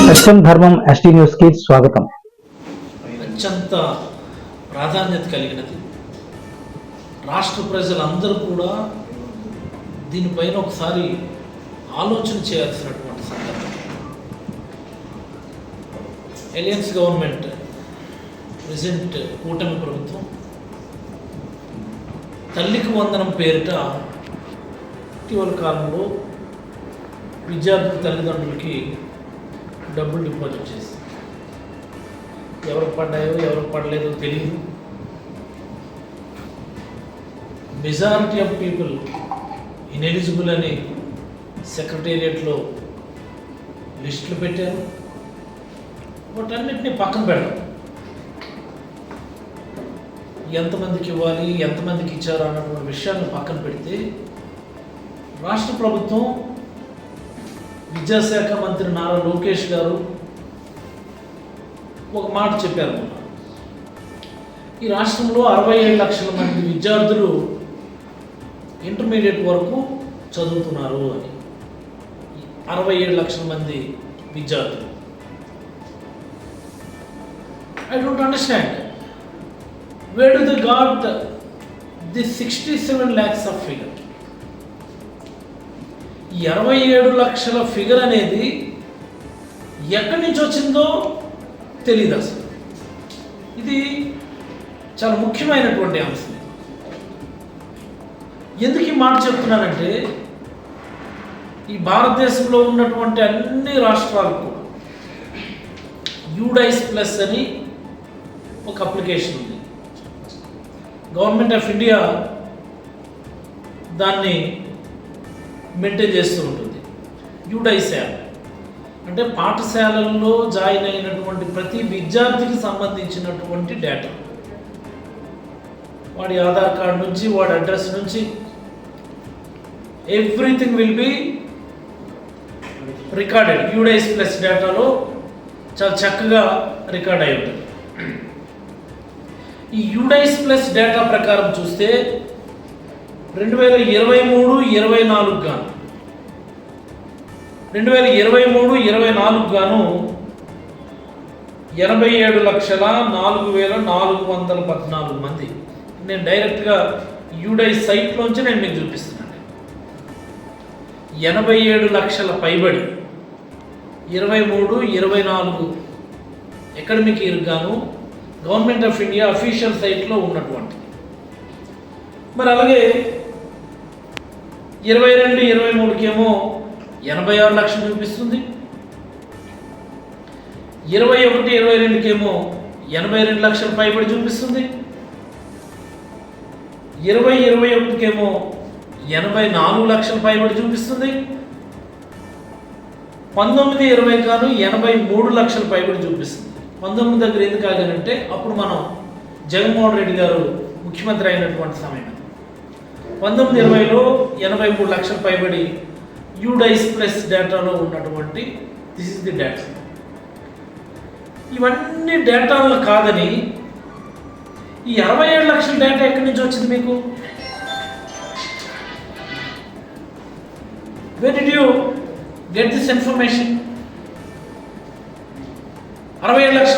సత్యం ధర్మం ST news కి స్వాగతం. అత్యంత ప్రాధాన్యత కలిగినది. రాష్ట్ర ప్రజలందరూ కూడా దీనిపైన ఒకసారి ఆలోచన చేయాల్సినటువంటి సందర్భం. ఎలియన్స్ గవర్నమెంట్, ప్రెజెంట్ కూటమి ప్రభుత్వం తల్లికి వందనం పేరిట ఇటీవల కాలంలో విద్యార్థుల తల్లిదండ్రులకి డబ్బులు డిపాజిట్ చేసి ఎవరికి పడ్డాయో ఎవరికి పడలేదో తెలియదు. మెజారిటీ ఆఫ్ పీపుల్ ఇన్ఎలిజిబుల్ అని సెక్రటేరియట్లో లిస్టులు పెట్టారు. వాటన్నిటిని పక్కన పెడతాం. ఎంతమందికి ఇవ్వాలి, ఎంతమందికి ఇచ్చారు అన్నటువంటి విషయాన్ని పక్కన పెడితే రాష్ట్ర ప్రభుత్వం, విద్యాశాఖ మంత్రి నారా లోకేష్ గారు ఒక మాట చెప్పారు. ఈ రాష్ట్రంలో 67 లక్షల మంది విద్యార్థులు ఇంటర్మీడియట్ వరకు చదువుతున్నారు అని. 67 లక్షల మంది విద్యార్థులు. I don't understand where do they got this 67 lakhs of figure. ఈ 67 లక్షల ఫిగర్ అనేది ఎక్కడి నుంచి వచ్చిందో తెలియదు అసలు. ఇది చాలా ముఖ్యమైనటువంటి అంశం. ఎందుకు ఈ మాట చెప్తున్నానంటే, ఈ భారతదేశంలో ఉన్నటువంటి అన్ని రాష్ట్రాలకు యూడైస్ ప్లస్ అని ఒక అప్లికేషన్ ఉంది. గవర్నమెంట్ ఆఫ్ ఇండియా దాన్ని మెయింటైన్ చేస్తూ ఉంటుంది. యూడైస్ యాప్ అంటే పాఠశాలల్లో జాయిన్ అయినటువంటి ప్రతి విద్యార్థికి సంబంధించినటువంటి డేటా, వాడి ఆధార్ కార్డు నుంచి, వాడి అడ్రస్ నుంచి everything will be recorded. UDISE plus డేటాలో చాలా చక్కగా రికార్డ్ అయి ఉంటుంది. ఈ యూడైస్ ప్లస్ డేటా ప్రకారం చూస్తే 2023-24 గాను 2023-24 గాను 87,04,414 మంది. నేను డైరెక్ట్గా యూడై సైట్లోంచి నేను మీకు చూపిస్తున్నాను. 87 లక్షల పైబడి 23-24 అకాడమిక్ ఇయర్ గాను గవర్నమెంట్ ఆఫ్ ఇండియా అఫీషియల్ సైట్లో ఉన్నటువంటి. మరి అలాగే 22-23 ఏమో 86 లక్షలు చూపిస్తుంది. 21-22 ఏమో 82 లక్షల పైబడి చూపిస్తుంది. 20-21 ఏమో 84 లక్షల పైబడి చూపిస్తుంది. 19-20 గాను 83 లక్షల పైబడి చూపిస్తుంది. 19 దగ్గర ఎందుకు ఆగానంటే, అప్పుడు మనం జగన్మోహన్ రెడ్డి గారు ముఖ్యమంత్రి అయినటువంటి సమయం. 19-20లో 83 లక్షల పైబడి యూడైస్ ప్లస్ డేటాలో ఉన్నటువంటి దిస్ ఇస్ ది డేటా. ఇవన్నీ డేటాలు కాదని ఈ 67 లక్షల డేటా ఎక్కడి నుంచి వచ్చింది మీకు? Where did you get this information? 67 లక్షల